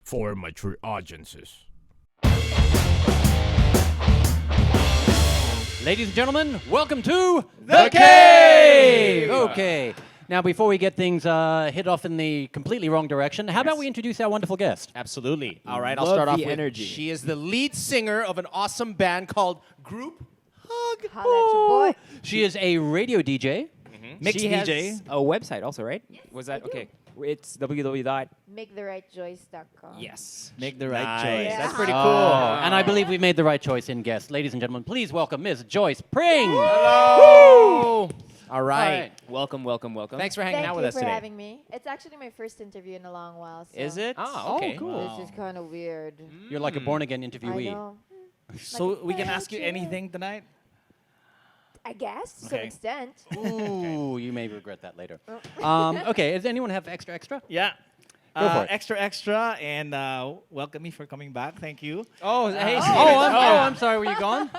for mature audiences. Ladies and gentlemen, welcome to The Cave! Okay. Now, before we get things hit off in the completely wrong direction, how about we introduce our wonderful guest? Absolutely. All right, I'll Love start off the with energy. She is the lead singer of an awesome band called Group Hug. Holla at your boy. She is a radio DJ. Mixed She DJ. has a website also, right? Was that okay? It's www. MakeTheRightChoice.com. Yes. Make the right Nice. choice. Yeah. That's pretty Oh, cool. and I believe we've made the right choice in guests. Ladies and gentlemen, please welcome Ms. Joyce Pring. Hello. All right. right. Welcome, welcome, welcome. Thanks for hanging Thank out you with us for today. having me. It's actually my first interview in a long while. So Is it? Oh, okay. cool. This is kind of weird. You're like a born-again I interviewee. know. So we can Like, ask you yeah. anything tonight? I guess to some Okay. extent. Ooh, you may regret that later. Oh. Okay, does anyone have extra? Yeah. Go for it. Extra, and welcome me for coming back. Thank you. Oh, hey, I'm sorry, were you gone?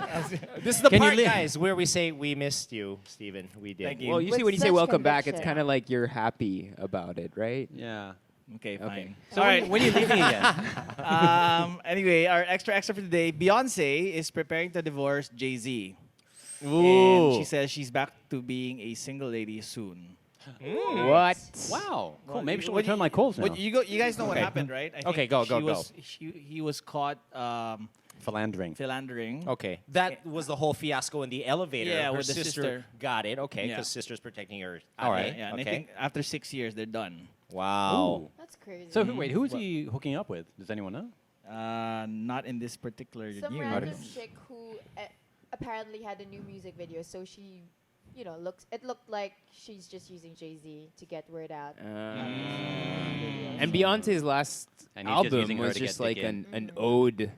This is the Can you part, leave? guys, where we say we missed you, Steven. We did. Thank you. Well, usually With when you say such welcome back, it's conviction. kind of like you're happy about it, right? Yeah. Okay, fine. So All when, right. when are you leaving again? Anyway, our extra for today. Beyonce is preparing to divorce Jay-Z. Ooh. And she says she's back to being a single lady soon. What? Wow. Cool. Well, Maybe she'll what return you- my calls now. What you guys know what Okay. happened, right? I Okay, think go, she go, was, he was caught Philandering. philandering. Okay. That was the whole fiasco in the elevator. Yeah, Her with the sister. got it. Okay, Yeah. because sister's protecting her. All right. Yeah, and I Okay. think after 6 years, they're done. Wow. That's crazy. So wait, who is he hooking up with? Does anyone know? Not in this particular Some news. random chick who apparently had a new music video, so she, it looked like she's just using Jay-Z to get word out. And Beyonce's last And he's just album using her was to get just like dick in. an ode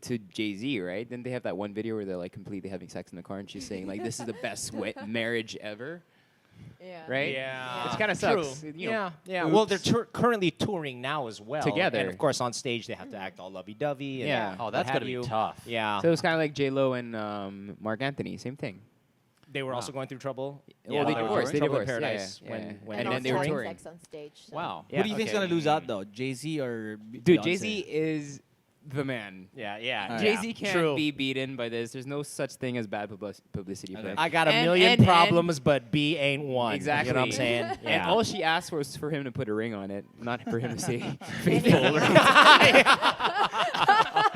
to Jay-Z, right? Didn't they have that one video where they're like completely having sex in the car and she's saying like, this is the best marriage ever, Yeah. right? Yeah. Which kind of sucks. True. You know, Yeah. Well, they're currently touring now as well. Together. And of course, on stage, they have to act all lovey-dovey. And Yeah. Oh, what that's have gonna be you. tough. Yeah. So it's kind of like J-Lo and Mark Anthony, same thing. They were also going through trouble. Well, they they were divorced. They Trouble in divorced. Paradise. Yeah, When, yeah. when And also then they were having touring. sex on stage. So. Wow. Who do you think's okay. gonna lose out though, Jay-Z or Dude, Beyonce? Jay-Z is the man. Yeah. Jay-Z can't True. be beaten by this. There's no such thing as bad publicity for Okay. him. I got a And- million and- problems, but B ain't one. Exactly. You know what I'm saying? And all she asked was for him to put a ring on it, not for him to say faithful.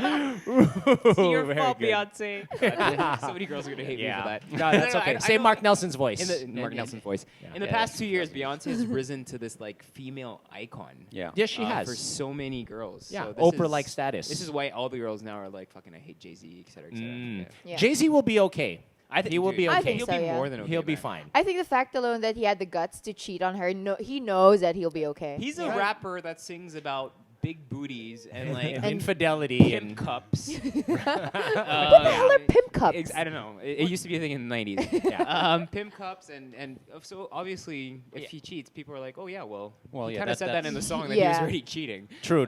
It's your Very fault, good. Beyonce. So many girls are gonna hate me for Yeah. that. No, that's okay. Say know- Mark Nelson's voice. Mark Nelson's voice. Yeah. In the Yeah, past 2 years, Beyonce has risen to this like female icon. Yeah. Yes, she has. For so many girls. Yeah, So this Oprah-like is- status. This is why all the girls now are like, fucking, I hate Jay-Z, et cetera, et cetera. Mm. Yeah. Jay-Z will be okay. I think He will be I okay. think He'll so, be yeah. more than okay. He'll be man. fine. I think the fact alone that he had the guts to cheat on her, he knows that he'll be okay. He's a rapper that sings about big booties and like And infidelity and pimp cups. What the hell are pimp cups? I don't know. It used to be a thing in the 90s. Pimp cups and so obviously if he cheats, people are like, oh yeah, well, he yeah, kind of said that that's- in the song that he was Yeah. already cheating. True.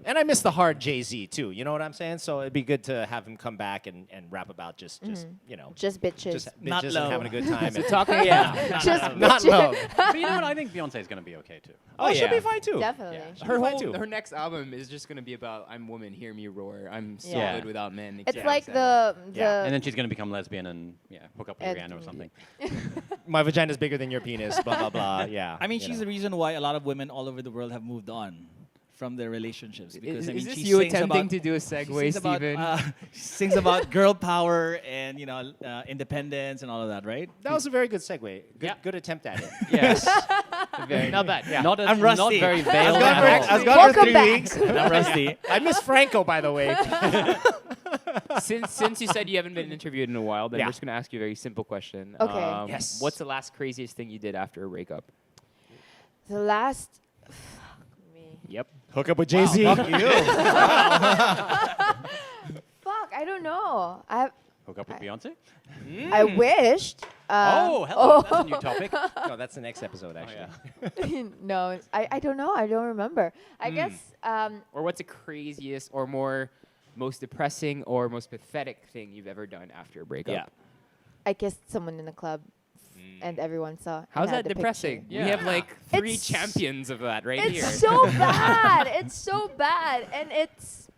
And I miss the hard Jay-Z too. You know what I'm saying? So it'd be good to have him come back and rap about just you know, Just bitches. just Not bitches love. and having a good time. and Talking, yeah. Just not bitches. love. But you know what? I think Beyonce's going to be okay too. Oh, she'll yeah. be fine too. Definitely. Her next album is just gonna be about I'm woman, hear me roar. I'm solid Yeah. without men. It's et like cetera, et the And then she's going to become lesbian and hook up with And- Rihanna or something. My vagina's bigger than your penis. Blah blah blah. Yeah. I mean, you she's know. the reason why a lot of women all over the world have moved on from their relationships. Because Is, I mean, is this she you sings attempting about, to do a she segue, sings about, Steven? she sings about girl power and independence and all of that, right? That was a very good segue. Good attempt at it. Yes. Not bad. Yeah. Not, I'm not rusty. very I veiled. was gone at for, all. I was gone for Welcome 3 back. weeks. and I'm rusty. I miss Franco, by the way. Since you said you haven't been interviewed in a while, then Yeah. we're just gonna ask you a very simple question. Okay. Yes. What's the last craziest thing you did after a breakup? The last. Fuck me. Yep. Hook up with Jay-Z. Fuck, I don't know. Hook up with Beyonce? I wished. Oh, hello. That's a new topic. No, that's the next episode, actually. No, I don't know. I don't remember. I guess. Or what's the craziest or most depressing or most pathetic thing you've ever done after a breakup? Yeah. I kissed someone in the club. and everyone saw. and How's had that the depressing? picture. We have like 3 It's- champions of that right It's here. so bad. It's so bad, and it's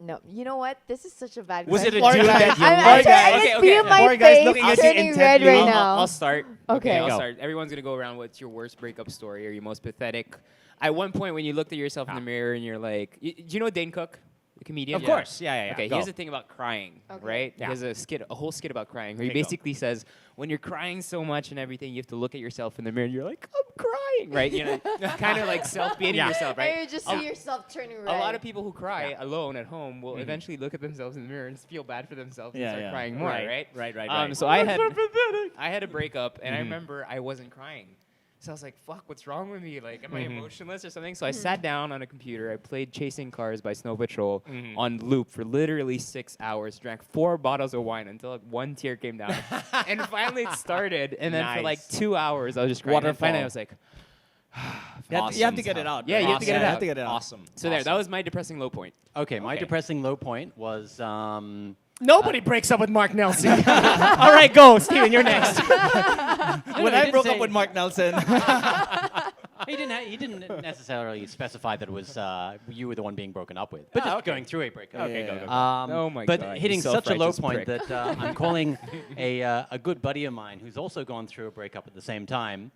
no. You know what? This is such a bad. Was it a question. dude that you I liked? can Okay, feel okay. my More guys face looking at you turning red intently. right now. I'll start. Okay. I'll Go. start. Everyone's gonna go around. What's your worst breakup story or your most pathetic? At one point, when you looked at yourself in the mirror and you're like, do you know Dane Cook, the comedian? Of course. Yeah. Okay, Go. he has a thing about crying, Okay. right? Yeah. He has a whole skit about crying, where he Okay, go. basically says, when you're crying so much and everything, you have to look at yourself in the mirror and you're like, I'm crying, right? You know, kind of like self-pitying Yeah. yourself, And right? you just see yourself turning red. A lot of people who cry alone at home will eventually look at themselves in the mirror and feel bad for themselves and Yeah, start yeah. crying more, right? Right. So I had a breakup, and I remember I wasn't crying. So I was like, fuck, what's wrong with me? Like, am I emotionless or something? So I sat down on a computer. I played Chasing Cars by Snow Patrol on loop for literally 6 hours, drank 4 bottles of wine until like 1 tear came down. And finally it started. And then for like Nice. 2 hours, I was just crying. And finally I was like, You have to get it out. Yeah, you have to get it You out. have to get it out. Awesome. so there, that was my depressing low point. Okay, my depressing low point was. Nobody breaks up with Mark Nelson. All right, go, Steven. You're next. When I broke up with Mark Nelson, He didn't necessarily specify that it was you were the one being broken up with, but just going through a breakup. Okay, go. Oh my but God, you hitting such a low self-righteous point prick. that I'm calling a good buddy of mine who's also gone through a breakup at the same time.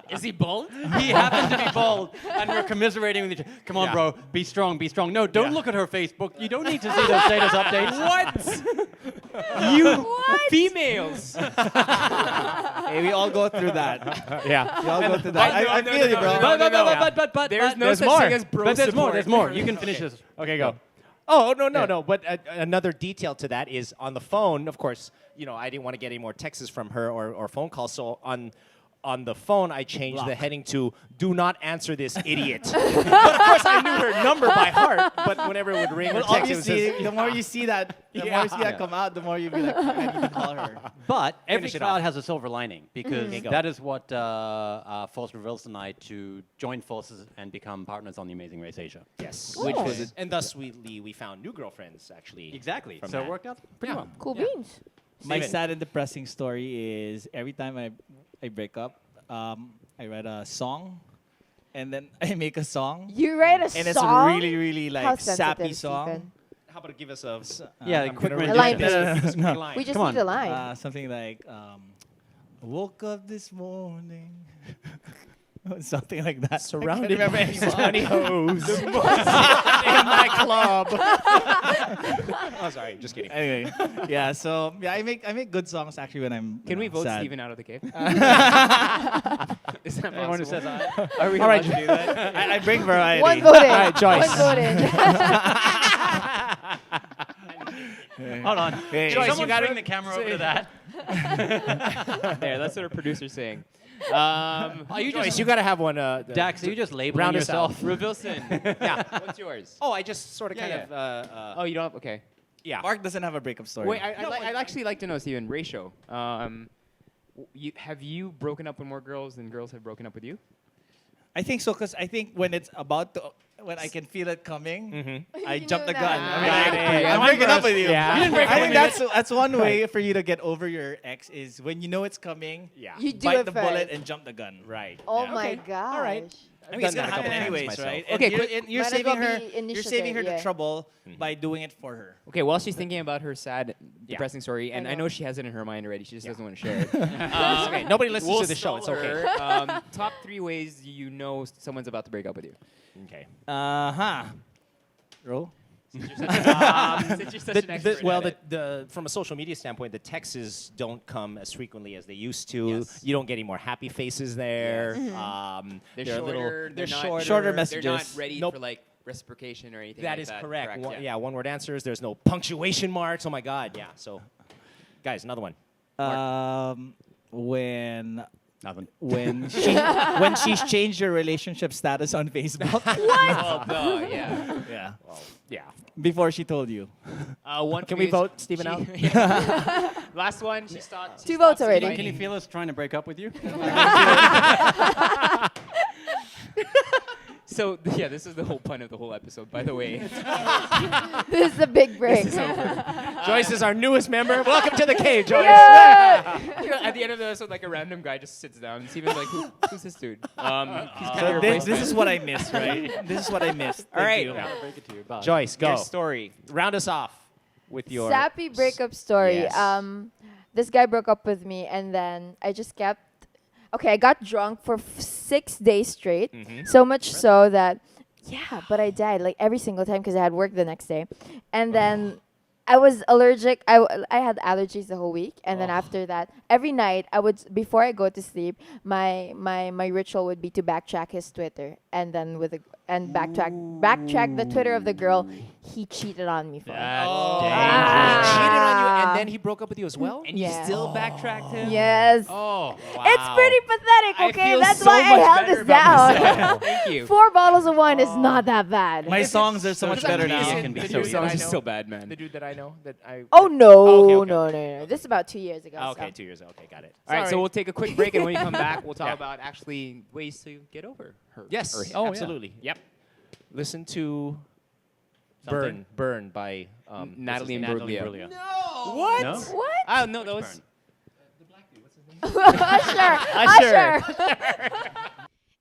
Is he bald? He happened to be bald, and we're commiserating with each other. Come on, Yeah. bro, be strong, be strong. No, don't look at her Facebook. You don't need to see those status updates. What? You females. hey, we all go through that. Yeah. We all go through that. I no, feel no, you, no, bro. no, no, no. But There's no There's such more. thing as bro but there's more. support. There's more. You can finish this. Okay, go. Oh, no. But another detail to that is on the phone, of course, I didn't want to get any more texts from her or phone calls. So on the phone, I changed the heading to "Do not answer this idiot." But of course, I knew her number by heart. But whenever it would ring or Well, text, it was obviously, just, the more you see that, come out, the more you be like, I need to call her. But every Finish it cloud off. has a silver lining because go. that is what forced Reveals tonight to join forces and become partners on the Amazing Race Asia. yes, Which was it? And thus we found new girlfriends actually. Exactly. From So that. it worked out pretty well. Cool beans. My Steven. sad and depressing story is every time I break up, I write a song, and then I make a song, You write a and song. it's a really, really How like sappy sensitive, song. Stephen. How about give us a Yeah, I'm quick gonna rendition. read A line, this. please. Line. We just Come need on. a line. Something like, woke up this morning. Something like that. Surrounded I by can't remember any 20 hoes in my club. Oh, sorry, just kidding. Anyway, yeah. So yeah, I make good songs actually when I'm. Can we vote sad. Steven out of the cave? Is that Everyone who possible? says Are we All right. allowed to do that? I bring variety. One vote in. right, Joyce. One vote in. Hold on. Hey. Joyce, Joyce, you you got to gotta bring the camera over to that. There, that's what our producer's saying. Are you Joyce, just you got to have one. Dax? Are you just labeling round us yourself? Revilson. Yeah. What's yours? Oh, I just sort of Yeah, kind of. Oh, you don't have, okay. Yeah. Mark doesn't have a breakup story. Wait, I'd actually like to know, Steven, ratio. Have you broken up with more girls than girls have broken up with you? I think so, because I think when it's about to, when I can feel it coming, I You jump know the that. gun. Yeah. I'm breaking up with you. Yeah. You didn't break I up think with that's one way for you to get over your ex is when you know it's coming, Yeah. You do bite it the first. bullet and jump the gun. Right. Oh yeah. my Okay. gosh. All right. I mean, it's done gonna that a happen couple times anyways, myself. right? Okay, and you're Might as saving well her. be You're initiative, saving her yeah. the trouble by doing it for her. Okay, while she's thinking about her sad, depressing story, and I know know. she has it in her mind already, she just doesn't want to share it. It's okay. Nobody listens We'll to the show. It's stall okay. her. Top 3 ways you know someone's about to break up with you. Okay. Roll. Since you're such an expert Well, at it. the from a social media standpoint, the texts don't come as frequently as they used to. Yes. You don't get any more happy faces there. They're they're a little, shorter. they're not, shorter. Shorter They're messages. not ready Nope. for like reciprocation or anything. That like is that. correct. Yeah. One-word answers. There's no punctuation marks. Oh my God. Yeah. So, guys, another one. When Nothing. when she's changed your relationship status on Facebook. Well, duh, yeah. Yeah. Yeah. Before she told you. One Can for we me is vote Steven out? Last one. She stopped. 2 votes already. Can you feel us trying to break up with you? So yeah, this is the whole point of the whole episode, by the way. This is a big break. Joyce is our newest member. Welcome to the cave, Joyce. At the end of the episode, like a random guy just sits down, and Steven's like, "Who's this dude?" He's kind So of this is what I missed, right? This is what I missed. All right. Thank you. I'll break it to you. Bye. Joyce, go. Your story. Round us off with your Sappy breakup story. Yes. This guy broke up with me, and then I just kept. Okay, I got drunk for 6 days straight. So much so that, yeah, but I died like every single time because I had work the next day, and then I was allergic. I had allergies the whole week, and then after that, every night before I go to sleep, my ritual would be to backtrack his Twitter, and then backtrack the Twitter of the girl he cheated on me for. He That's cheated on you, and then he broke up with you as well. And you Yeah. still backtracked him? Yes. Oh, It's pretty pathetic, I okay? feel That's so why I much held better this about down. myself. Thank you. 4 bottles of wine is not that bad. My songs are so much better now. It can be The so dude easy. songs I are know. still bad, man. The dude that I know that I. Oh no, okay, okay, no. This is about 2 years ago. Okay, so. 2 years. Okay, got it. All right, so Sorry. we'll take a quick break, and when we come back, we'll talk Yeah. about actually ways to get over her. Yes, Or him. Oh, yeah. absolutely. Yep. Listen to Something? Burn by Natalie what's his name? Natalie Imbruglia. What? No? What? Oh, no, that was... Usher.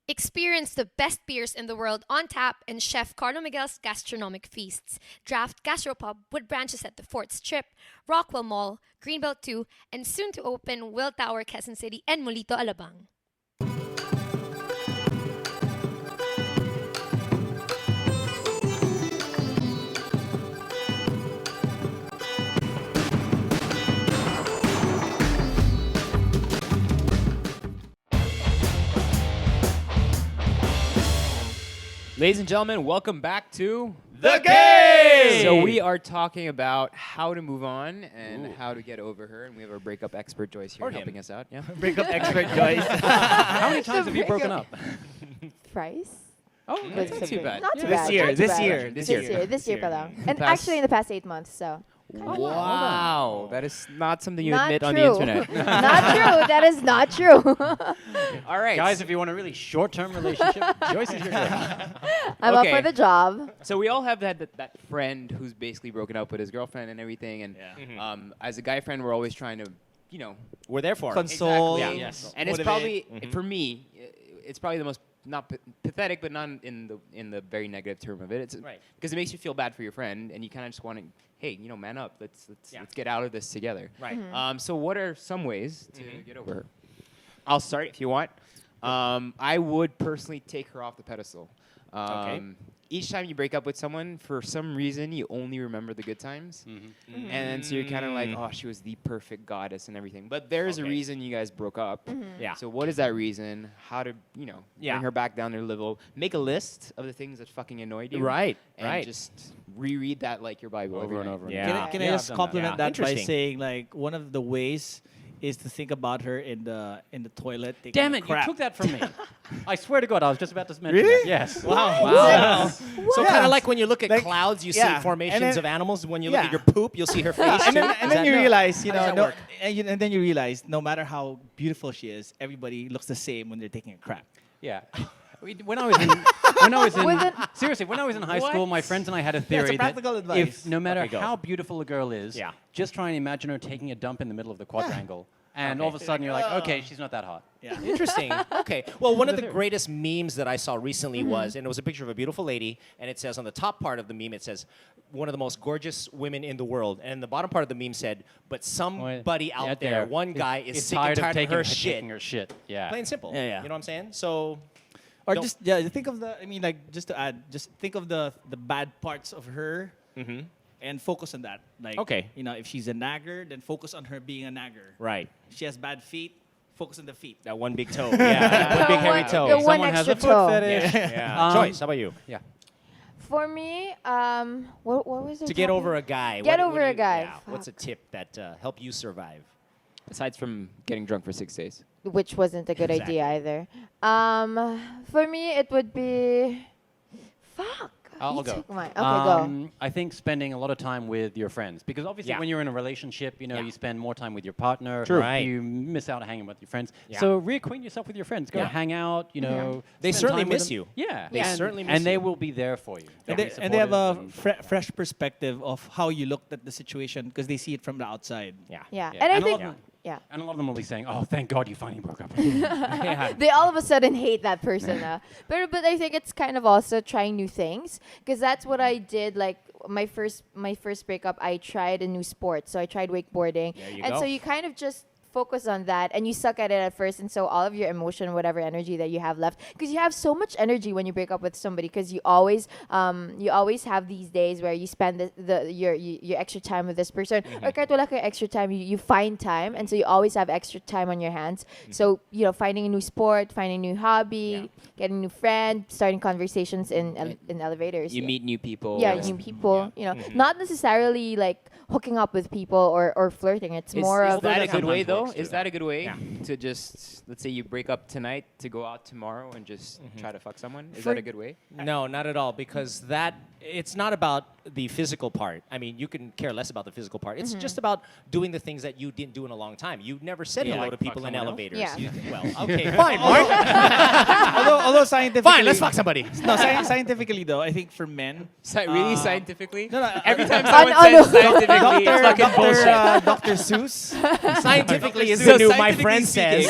Experience the best beers in the world on tap in Chef Carlo Miguel's gastronomic feasts. Draft Gastropub with branches at the Fort Strip, Rockwell Mall, Greenbelt 2, and soon to open Will Tower, Quezon City, and Molito, Alabang. Ladies and gentlemen, welcome back to... The Game! So we are talking about how to move on and how to get over her, and we have our breakup expert Joyce here Or him. helping us out. Yeah. Breakup expert Joyce. How many times have you broken up? Price? Oh, Good not for too me. bad. Not too This bad. year, not too this bad. year, This this year. year. This year pa lang. And Past- actually in the past 8 months, so. Wow, that is not something you Not admit on true. the internet. Not true. That is not true. All right, Guys, if you want a really short-term relationship, Joyce is your girl. I'm up Okay. for the job. So we all have that friend who's basically broken up with his girlfriend and everything, and Yeah. as a guy friend, we're always trying to, you know, We're there for him. Console. Exactly. Yeah. Yes. And it's Motivate. probably for me, it's probably the most not pathetic, but not in the very negative term of it. It's Right. because it makes you feel bad for your friend, and you kind of just want to, hey, you know, man up. Let's Yeah. let's get out of this together. Right. So what are some ways to get over her? I'll start if you want. I would personally take her off the pedestal. Okay. Each time you break up with someone, for some reason, you only remember the good times. And so you're kind of like, oh, she was the perfect goddess and everything. But there's a Okay. reason you guys broke up. Yeah. So what is that reason? How to, you know, Yeah. bring her back down to her level? Make a list of the things that fucking annoyed you. Right. And Right. just reread that like your Bible Over every and night. over. Yeah. Can I Yeah, just I've done that. compliment Yeah. that by Interesting. saying like one of the ways is to think about her in the toilet. taking Damn a it, crap. you took that from me. I swear to God, I was just about to mention Really? that. Yes. Wow. So kind Yeah. of like when you look at Like, clouds, you yeah. see formations And then- of animals. When you look at Yeah. your poop, you'll see her face. and too. then, Is and that- then you no. realize, you How does know, that work? and then you realize no matter how beautiful she is, everybody looks the same when they're taking a crap. Yeah. When I was in With seriously, when I was in high school, my friends and I had a theory that practical advice. if no matter Okay, go. how beautiful a girl is, Yeah. just try and imagine her taking a dump in the middle of the quadrangle, and all of a sudden you're like, okay, she's not that hot. Yeah. Interesting. Okay. Well, one of the greatest memes that I saw recently was, and it was a picture of a beautiful lady, and it says on the top part of the meme, it says, one of the most gorgeous women in the world. And the bottom part of the meme said, but somebody out there, one guy is sick and tired of her shit. taking her shit. Yeah. Plain and simple. Yeah, yeah. You know what I'm saying? So, Or Don't- just think of the. I mean, like just to add, just think of the bad parts of her, and focus on that. Like, Okay. you know, if she's a nagger, then focus on her being a nagger. right. If she has bad feet, focus on the feet. That one big toe. Yeah. one big hairy toe. The one Someone has extra a foot toe. fetish. Yeah. Joyce, how about you? Yeah. For me, what was it? To get over a guy. Get what over do a you- guy. Yeah. What's a tip that help you survive? Aside from getting drunk for 6 days. Which wasn't a good idea either. For me, it would be, fuck. I'll You go. took mine. Okay, go. I think spending a lot of time with your friends, because obviously Yeah. when you're in a relationship, you know, Yeah. you spend more time with your partner. True. Right. You miss out hanging with your friends. Yeah. So reacquaint yourself with your friends. Go Yeah. hang out. You know, They spend certainly time with miss them. you. Yeah, They and, certainly miss and they you. will be there for you. They'll And be they have a supportive and- fresh perspective of how you looked at the situation because they see it from the outside. Yeah. Yeah. Yeah. And I And a lot think of them- yeah. And a lot of them will be saying, "Oh, thank God you finally broke up." Yeah. They all of a sudden hate that person. But I think it's kind of also trying new things because that's what I did. Like my first breakup, I tried a new sport. So I tried wakeboarding, There you and go. so you kind of just focus on that and you suck at it at first, and so all of your emotion, whatever energy that you have left, because you have so much energy when you break up with somebody, because you always have these days where you spend your extra time with this person, or kahit wala kang extra time, you find time, and so you always have extra time on your hands. So finding a new sport, finding a new hobby, getting a new friend, starting conversations in elevators. You meet new people. Yeah, new people. Not necessarily like hooking up with people or flirting. It's more is of that a that good way sometimes though? works, Is too. that a good way Yeah. to just, let's say you break up tonight, to go out tomorrow and just try to fuck someone? Is For- that a good way? No, not at all, because it's not about the physical part. I mean, you can care less about the physical part. It's just about doing the things that you didn't do in a long time. You never said Yeah, hello like to people fuck in someone else? elevators. Yeah. Well, okay, fine, Mark. although scientifically, Fine, let's fuck somebody. No, scientifically though, I think for men, Really scientifically? no, Every time Oh, someone no. says scientifically, it's fucking bullshit. Dr. Seuss, Scientifically is So the new my scientifically friend says.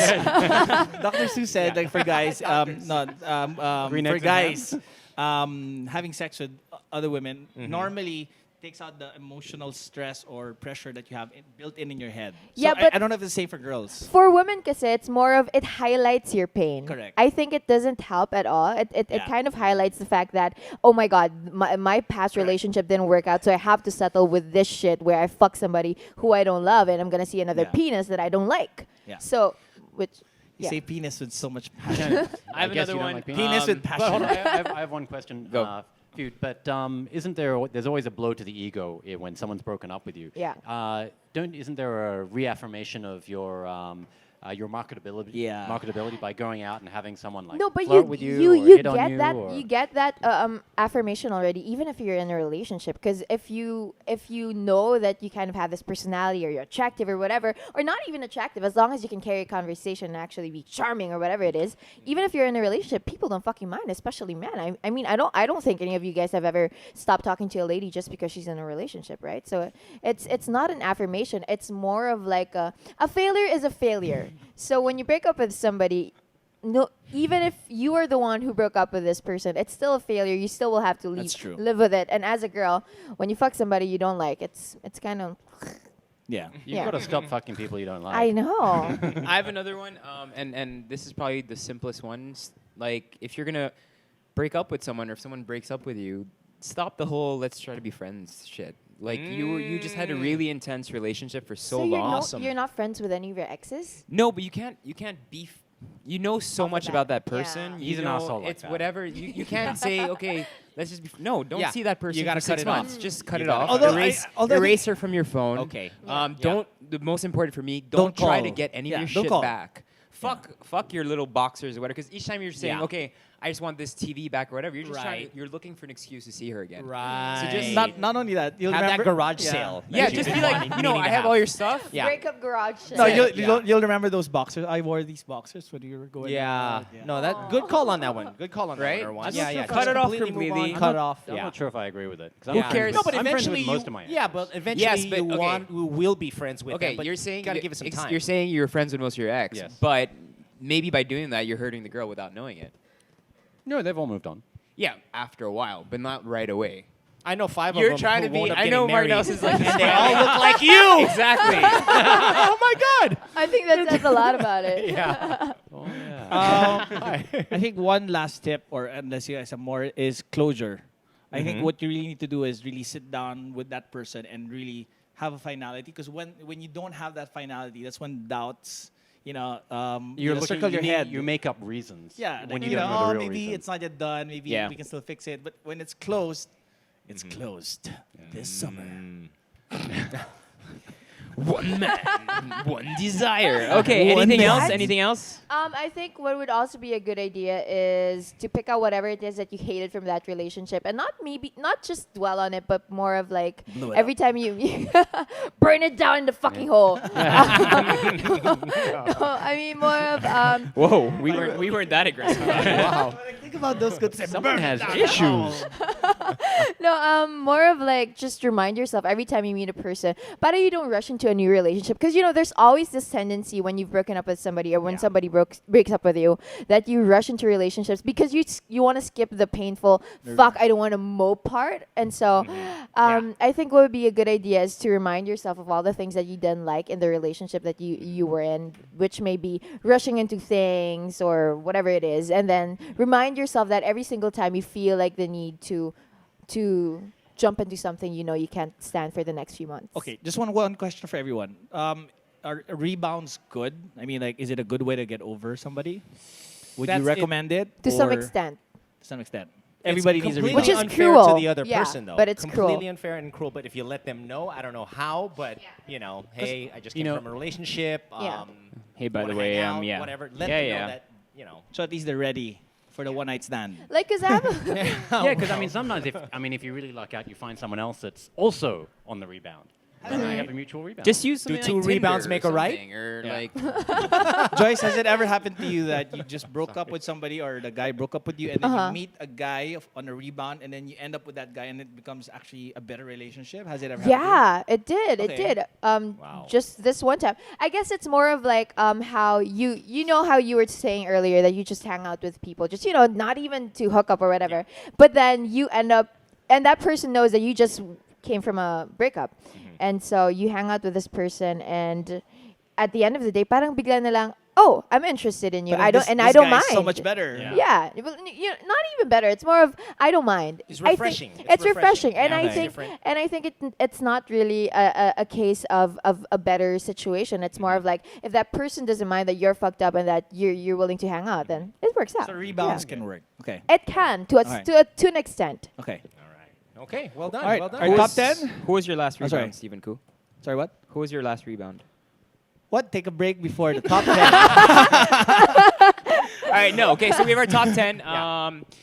Dr. Seuss said like for guys, Green for eggs and guys, having sex with other women normally takes out the emotional stress or pressure that you have built in your head. So Yeah, but I don't know if it's the same for girls. for women, kasi it's more of it highlights your pain. Correct. I think it doesn't help at all. It Yeah. kind of highlights the fact that, oh my God, my past relationship didn't work out, so I have to settle with this shit where I fuck somebody who I don't love, and I'm gonna see another Yeah. penis that I don't like. Yeah. So, which You yeah. say penis with so much passion. I have guess another you don't one. like Penis with But hold on, passion. I have one question. Go. Feud, but there's always a blow to the ego when someone's broken up with you. Yeah. Isn't there a reaffirmation of your marketability? Yeah. Marketability by going out and having someone like No, but flirt with you, or you hit on get you, that or you get that affirmation already, even if you're in a relationship. Because if you know that you kind of have this personality, or you're attractive or whatever, or not even attractive, as long as you can carry a conversation and actually be charming or whatever it is, even if you're in a relationship, people don't fucking mind, especially men. I mean, I don't think any of you guys have ever stopped talking to a lady just because she's in a relationship, right? So it's not an affirmation. It's more of like a failure is a failure. So when you break up with somebody, no, even if you are the one who broke up with this person, it's still a failure. You still will have to That's true. live with it. And as a girl, when you fuck somebody you don't like, it's kind of Yeah. you've yeah. got to stop fucking people you don't like. I know. I have another one, and this is probably the simplest one. Like, if you're gonna break up with someone, or if someone breaks up with you, stop the whole "let's try to be friends" shit. Like, you just had a really intense relationship for so you're long. you're not friends with any of your exes? No, but you can't be. You know so Off the much bat. about that Yeah. person. He's you an know asshole like It's that. whatever. You can't say, okay, let's just be. No, don't Yeah. see that person. You gotta for 6 cut it off. months. Just cut You it gotta off. cut it Although off. although I think- Erase her from your phone. Okay. Don't. The most important for me. Don't Don't try call. to get any Yeah, of your don't shit call. back. Fuck your little boxers or whatever. Because each time you're saying, Yeah. okay, I just want this TV back or whatever, you're just Right. you're looking for an excuse to see her again. Right. So just Not only that, you'll have remember that garage yeah. sale. that Yeah, you've just been be like, wanting- you know, meaning I to have all your stuff. Yeah. Breakup garage sale. No, Yeah. you'll remember those boxers. I wore these boxers when you were going. Yeah. out, No, that good call on that one. Good call on Right? that one. Just Yeah, yeah. cut it off completely move completely. on, Cut it off. I'm Yeah. not sure if I agree with it. 'cause Who I'm friends cares? with- No, but I'm friends eventually with most of my yeah, but eventually Yes, but you okay. will be friends with Okay, them. But you're saying gotta give it some time. You're saying you're friends with most of your ex, Yes. but maybe by doing that you're hurting the girl without knowing it. No, they've all moved on. Yeah, after a while, but not right away. I know 5 You're of them trying who to be- won't up I getting know Martin married, else is like, and they all look like you. Exactly. Oh my God. I think that says a lot about it. Yeah. Oh yeah. I think one last tip, or unless you guys have more, is closure. I think what you really need to do is really sit down with that person and really have a finality. Because when you don't have that finality, that's when doubts, circle your head. You make up reasons. Yeah, When like, you don't know the real maybe reason. it's not yet done. Maybe Yeah. we can still fix it. But when it's closed, it's closed this summer. One man, one desire. Okay, One anything man. else? Anything else? I think what would also be a good idea is to pick out whatever it is that you hated from that relationship, and not just dwell on it, but more of like Blow it every time you burn it down in the fucking hole. No, I mean more of Whoa, we weren't that aggressive. Wow. Think about those good Someone has issues. no, more of like just remind yourself every time you meet a person, but you don't rush into a new relationship because there's always this tendency when you've broken up with somebody or when somebody breaks up with you that you rush into relationships because you want to skip the painful fuck I don't want to mope part, and so I think what would be a good idea is to remind yourself of all the things that you didn't like in the relationship that you were in, which may be rushing into things or whatever it is, and then remind yourself that every single time you feel like the need to jump into something you can't stand for the next few months. Okay, just one question for everyone. Are rebounds good? I mean, like, is it a good way to get over somebody? Would That's you recommend it? To some or- extent. To some extent. Everybody needs a completely rebound. Which is unfair cruel. to the other Yeah, person, though. but it's cruel. completely unfair and cruel. But if you let them know, I don't know how, but hey, I just came from a relationship. Yeah. Hey, by wanna the way, hang out, yeah. whatever. Let Yeah, them yeah. know that So at least they're ready for the one night stand. Like, cause I have Yeah, because I mean, sometimes if you really luck out, you find someone else that's also on the rebound. And then you have a mutual rebound. Just use something two like rebounds Tinder make or a right? something, or Yeah. like Joyce, has it ever happened to you that you just broke up with somebody or the guy broke up with you and then you meet a guy on a rebound and then you end up with that guy and it becomes actually a better relationship? Has it ever happened Yeah, it did. It Okay. did. Wow. Just this one time. I guess it's more of like how you know how you were saying earlier that you just hang out with people, just not even to hook up or whatever. But then you end up, and that person knows that you just came from a breakup, and so you hang out with this person, and at the end of the day, parang bigla na lang, oh, I'm interested in you. But I don't, this- and this I don't guy mind. is so much better. Yeah. Yeah, well, not even better. It's more of I don't mind. It's I think refreshing. It's refreshing, and Yeah, I it's think different. it's not really a case of a better situation. It's more of like if that person doesn't mind that you're fucked up and that you're willing to hang out, then it works out. So rebounds Yeah. can work. Okay. It can to Alright. to an extent. Okay. Okay, well done. All right, Well done. our top 10? Who was your last Oh, sorry. rebound, Stephen Koo? Sorry, what? Who was your last rebound? What? Take a break before the top 10. All right, no. Okay, so we have our top 10.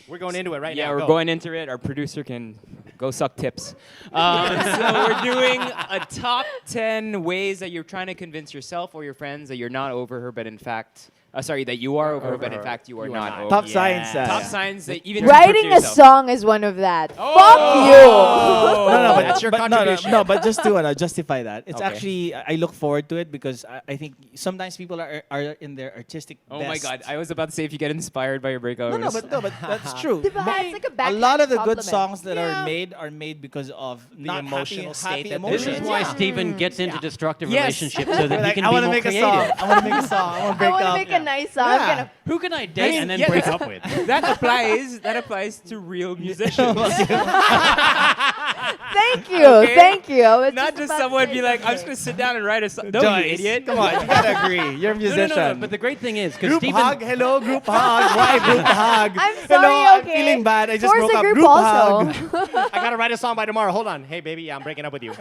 We're going into it right yeah, now. we're Go. going into it. Our producer can go suck tips. So we're doing a top 10 ways that you're trying to convince yourself or your friends that you're not over her, but in fact, that you are over her, but in fact you are not over Top her. signs. Top signs that even Writing a yourself. song is one of that. Oh! No, but That's your but contribution. No, but just to justify that. It's Okay. actually I look forward to it because I think sometimes people are in their artistic Oh best. my God! I was about to say if you get inspired by your breakup. No, but that's true. Diba? It's like a A backhanded lot of the good compliment. songs that are made because of not emotional happy state that This emotions. is why Yeah. Stephen gets into destructive Yes. relationships so that he Like, can I be want to more make creative. a song. I want to make a song. I want to break I want up. to make a nice song. Yeah. I'm gonna Who can I date mean, and then yeah, break up with? That applies to real musicians. Thank you. Okay. Thank you. I was Not just about to someone say be like, I'm just something. gonna sit down and write a song. No, Joyce, you idiot. Come on, you gotta agree. You're a No, musician. no, no, no. But the great thing is, because Group Stephen, hug, hello, group hug. Why group hug? I'm Hello, sorry, I'm okay. feeling bad. I just Force broke a up. group Group also. hug. I gotta write a song by tomorrow. Hold on. Hey, baby, I'm breaking up with you.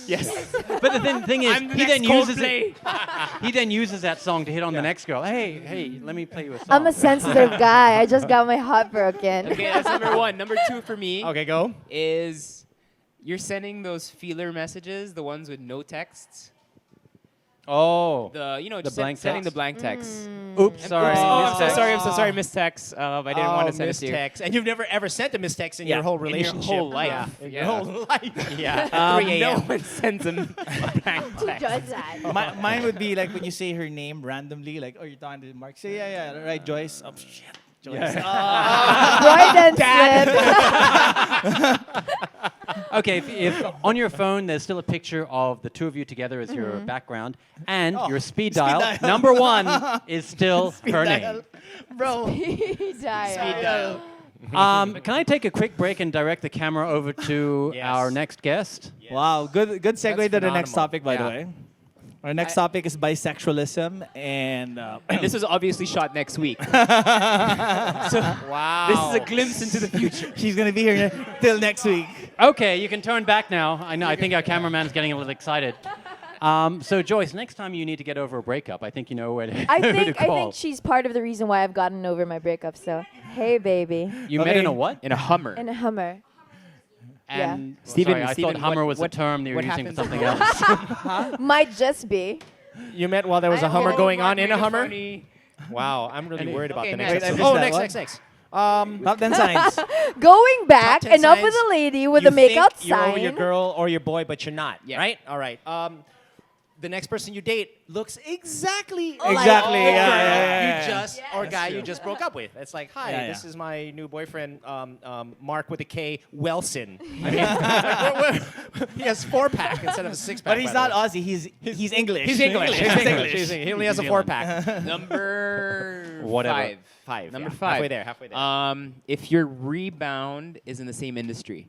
Yes. but the thing is, I'm the he next then uses Coldplay. he then uses that song to hit on the next girl. Hey, let me play you a song. I'm a sensitive guy. I just got my heart broken. Okay, that's number one. Number two for me Okay, go. is you're sending those feeler messages, the ones with no texts. Oh, Just blank sending the text? blank text. oops, sorry. Oh, I'm so mistext. sorry. I'm so sorry, Miss Text. I didn't want to send it to you. mistext. And you've never ever sent a mistext in your whole In your relationship. whole life. Yeah. In Yeah. your whole life. Yeah. Um, 3 No a.m. one sends a blank Who text. does that? Mine would be like when you say her name randomly, like, oh, you're talking to Mark. Say, yeah, right, Joyce. Oh, shit. Joyce. Right and slip. Okay, if on your phone there's still a picture of the two of you together as your background, and your speed dial, dial. number one is still her name. Bro. Dial. Can I take a quick break and direct the camera over to Yes. our next guest? Wow, good segue That's to the next phenomenal. topic, by the Yeah. way. Our next topic is bisexualism, and This was obviously shot next week. Wow. This is a glimpse into the future. she's gonna be here till next week. Okay, you can turn back now. I know. I think our cameraman is getting a little excited. So Joyce, next time you need to get over a breakup, I think you know where to, I who to think I call. think she's part of the reason why I've gotten over my breakup. So, hey, baby, You met in a what? In a Hummer. in a Hummer. And Steven- sorry, I Steven, thought Hummer what- was a what- term you were what using for happens- something else. Might just be. You met while there was I a Hummer know. going on Mark in a made Hummer? funny- Wow, I'm really worried about Okay, the next. next Wait, I episode. missed Oh, that next, one. next, next. Top 10 signs. Going back, 10 enough with signs the lady with you the makeout think you're over your sign. girl or your boy, but you're not. Yeah. Right? All right. The next person you date looks exactly Oh, like Exactly, the yeah, girl yeah, yeah, you yeah. just or guy you just broke up with. It's like, hi, Yeah, this yeah. is my new boyfriend, Mark with a K, Wilson. I mean, he has 4-pack instead of a 6-pack. But he's by the not way. Aussie. He's English. He's English. He's He's English. He only has a New 4-pack. Number Whatever. Five. Number yeah. 5. Halfway there. Halfway there. If your rebound is in the same industry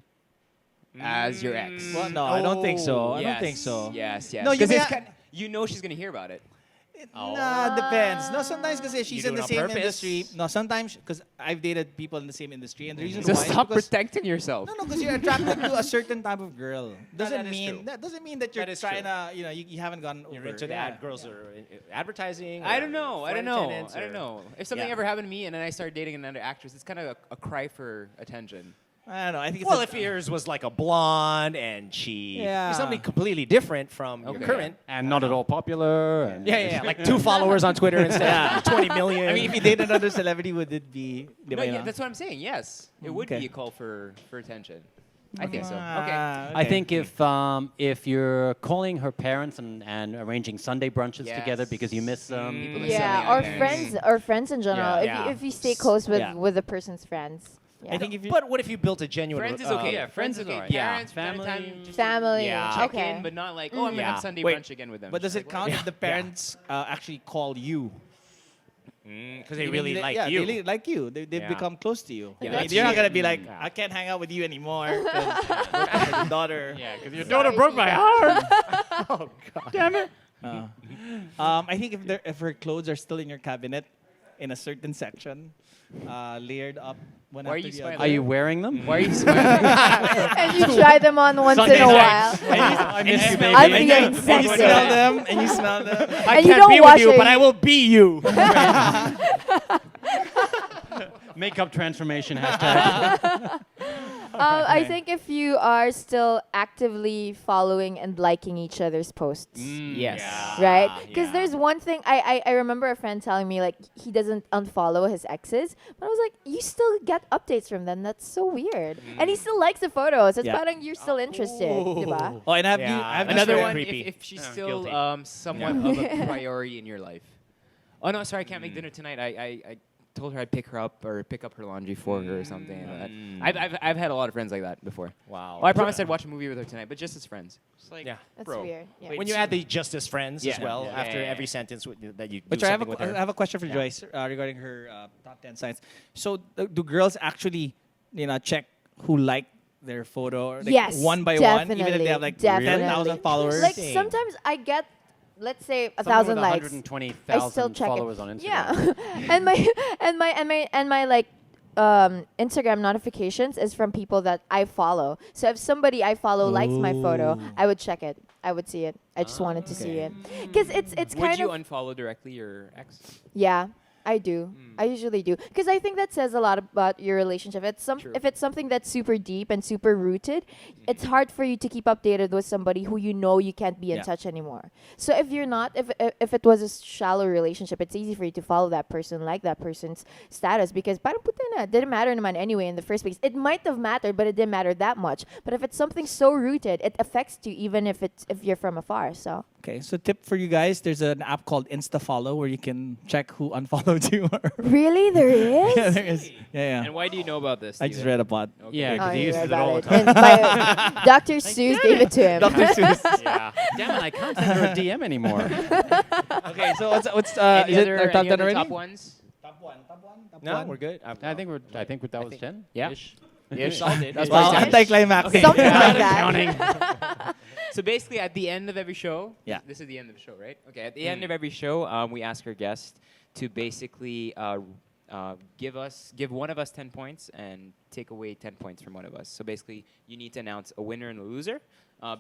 as your ex. Well, no, I don't think so. I don't think so. Yes, yes. No, you 'Cause may it's ha- kind you know she's gonna hear about it. Nah, depends. No, sometimes because she's You in do the it on same purpose? industry. No, sometimes because I've dated people in the same industry, and the reason So why is stop because protecting yourself. no, because you're attracted to a certain type of girl. that is true. That doesn't mean that you're That is trying true. to, you haven't gone over. You're into yeah. that. Girls are advertising. I or don't know. I flight don't know. attendants I don't or- know. If something Yeah. ever happened to me and then I started dating another actress, it's kind of a cry for attention. I don't know. I think it's Well, a- if yours was like a blonde and she Yeah. is something completely different from your Okay. current. And not at all popular. And Yeah, like 2 followers on Twitter instead of 20 million. I mean, if you date another celebrity, would it be? No, yeah, that's what I'm saying. Yes, it would Okay. be a call for attention. I think so. Okay. Ah, I think if you're calling her parents and arranging Sunday brunches Yes. together because you miss them, People are Yeah, selling or onions. friends in general. Yeah. If you stay close with Yeah. with the person's friends. Yeah. I think if you, but what if you built a genuine Friends is okay. yeah, friends is okay. alright. Yeah. Parents, Family. time, just Family. Yeah. check Okay. in, but not like, oh, I'm gonna Yeah. have Sunday Wait, brunch again with them. but does Just it like, count Yeah. if the parents actually call you? because they Meaning really they- like yeah, you. They really like you. They've Yeah. become close to you. Yeah. I mean, That's you're not true. gonna be like, Yeah. I can't hang out with you anymore. 'cause your daughter. yeah, because your Sorry, daughter broke my Tika. heart. Damn it. I think if her clothes are still in your cabinet, in a certain section, layered up one Why are after you the smiling? other. Are you wearing them? why are you smiling? And you try them on once Sunday in a night. while. I miss you, smell I'm baby. being and you sexy. smell them, and you smell them. I And you can't don't be wash with you, it. but I will be you. Makeup transformation hashtag. I think if you are still actively following and liking each other's posts. Yes. Right? Because yeah. there's one thing I remember a friend telling me like he doesn't unfollow his exes, but I was like, you still get updates from them. That's so weird. And he still likes the photos. It's Yeah. parang you're still interested, diba? Oh, and I have Yeah. I have That's Another very one, creepy. if she's Yeah, still guilty. somewhat of a priority in your life. Oh no, sorry, I can't make dinner tonight. I told her I'd pick her up or pick up her laundry for her or something like that. I've had a lot of friends like that before. Wow. Oh, I promised I'd watch a movie with her tonight, but just as friends. Just like, Yeah. That's bro. weird. Yeah. When you add the just as friends as Yeah. well Yeah. after Yeah. every sentence that you do Which I have something with her. I have a question for Yeah. Joyce regarding her top 10 signs. So do girls actually, check who liked their photo like Yes, one by one, even if definitely, they have like definitely. 10,000 followers? Like Interesting. sometimes I get, let's say, Someone 1,000 with likes. I still 120,000 check followers it. on Instagram. Yeah, and my like Instagram notifications is from people that I follow. So if somebody I follow likes my photo, I would check it. I would see it. I just wanted to see it because it's would kind you of unfollow directly your ex? yeah. I do. I usually do because I think that says a lot about your relationship. True. If it's something that's super deep and super rooted, it's hard for you to keep updated with somebody who you know you can't be in Yeah. touch anymore. So if you're not, if it was a shallow relationship, it's easy for you to follow that person, like that person's status because parang puta na, didn't matter naman anyway in the first place. It might have mattered, but it didn't matter that much. But if it's something so rooted, it affects you even if you're from afar. So Okay, so tip for you guys, there's an app called InstaFollow where you can check who unfollowed you. really, there is. Yeah, there is. Yeah. And why do you know about this? I just Steven? read about. Yeah, Oh, because he you uses read it all the about time. And by Dr. Seuss gave it to him. Yeah. Damn it, I can't send her a DM anymore. Okay, so what's Any is it other, our top any 10 other already? top ones? Top one. No, we're good. I think that was 10. Yeah. Ish. Ish. Solid. That's Well, probably 10. anticlimactic. Something Yeah, like that. counting. So basically, at the end of every show, Yeah. this is the end of the show, right? Okay, at the end of every show, we ask our guest to basically give one of us 10 points and take away 10 points from one of us. So basically, you need to announce a winner and a loser.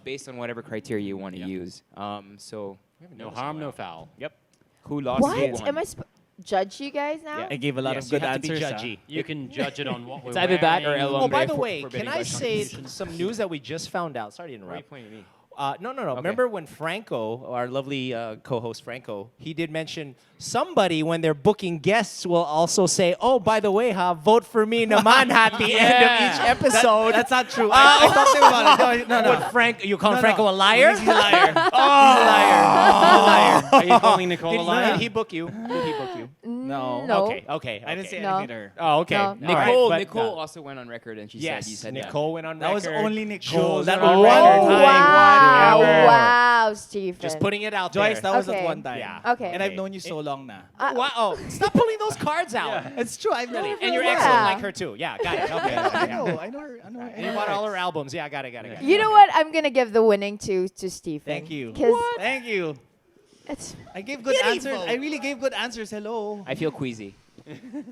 based on whatever criteria you want to Yeah. use. So No harm, no foul. Yep. Who lost? What? Who won? Am I judge you guys now? Yeah. I gave a lot Yes, of you good have to be answers. judgy. You can judge it on what we're It's either that or wearing. El Oh, by Hombre the for- way, forbidding can I say questions. some news that we just found out? Sorry to Why are you interrupt. pointing at me? No. Remember when Franco, our lovely co-host Franco, he did mention somebody when they're booking guests will also say, "Oh, by the way, vote for me, naman at the end of each episode." That's not true. I talked to him about it. No, no. Would Frank, you call No, Franco no. a liar? He's a liar. Are you calling Nicole a liar? Did he book you? Did he book you? No. No. Okay. I didn't say No. anything to her. Oh, okay. No. All right, Nicole, but, Nicole also went on record and she yes, said you said Nicole went on That was record. only Nicole. Jules That went on one record. Oh, time. wow. Whatever. Wow, Stephen. Just putting it out Joyce, there. that was Okay. at one time. Yeah. Okay. And I've known you so long now. Wow. Stop pulling those cards out. It's true. I've known her. And you're Yeah. excellent like her too. Yeah, got it. Okay. I yeah. know. I know her. I know her. And you bought all her albums. Yeah, got it. You know what? I'm gonna give the winning to Stephen. Thank you. 'Cause Thank you. it's I gave good Beautiful. answers. I really gave good answers. Hello. I feel queasy.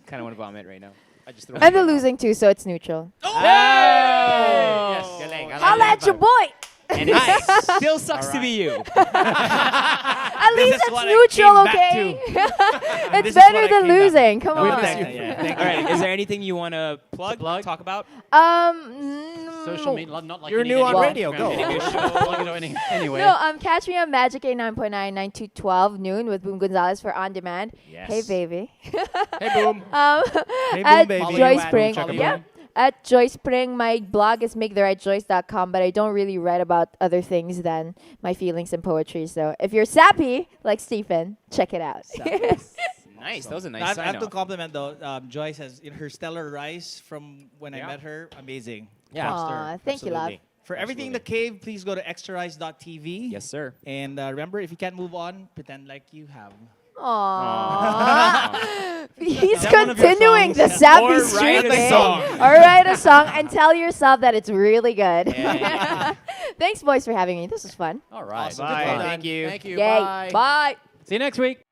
Kind of want to vomit right now. I just threw I'm the losing too, so it's neutral. Yes, galing. I like Holla that at your vibe. boy. And it still sucks to be you. At least is it's what I came neutral, back okay? This It's is what better I than came back. losing. Come on. Thank you. Thank All you. right. Is there anything you want to plug? Talk about? Social media, not like You're you need new on any radio, background, go. any show, plug it anyway. No, catch me on Magic 89.9, 9 to 12 noon with Boom Gonzalez for On Demand. Yes. Hey, baby. Hey, boom. Hey, At boom, baby. Joyce Follow Pring. you at- Yeah. At Joyce Pring, my blog is maketherightjoyce.com, but I don't really write about other things than my feelings and poetry. So if you're sappy, like Stephen, check it out. Nice. That was a I nice have sign to off. compliment though. Joyce has in her stellar rise from when I met her. Amazing. Yeah. Props to her. Aw, thank you, love. Absolutely. For everything the cave, please go to extrarise.tv. Yes, sir. And remember, if you can't move on, pretend like you have. Aww. He's that one of your continuing the songs? sappy Or streak. write a eh? song. Or write a song and tell yourself that it's really good. Yeah. Thanks, boys, for having me. This was fun. All right. Awesome. Bye. Good fun. Thank you. Thank you. Yay. Bye. Bye. See you next week.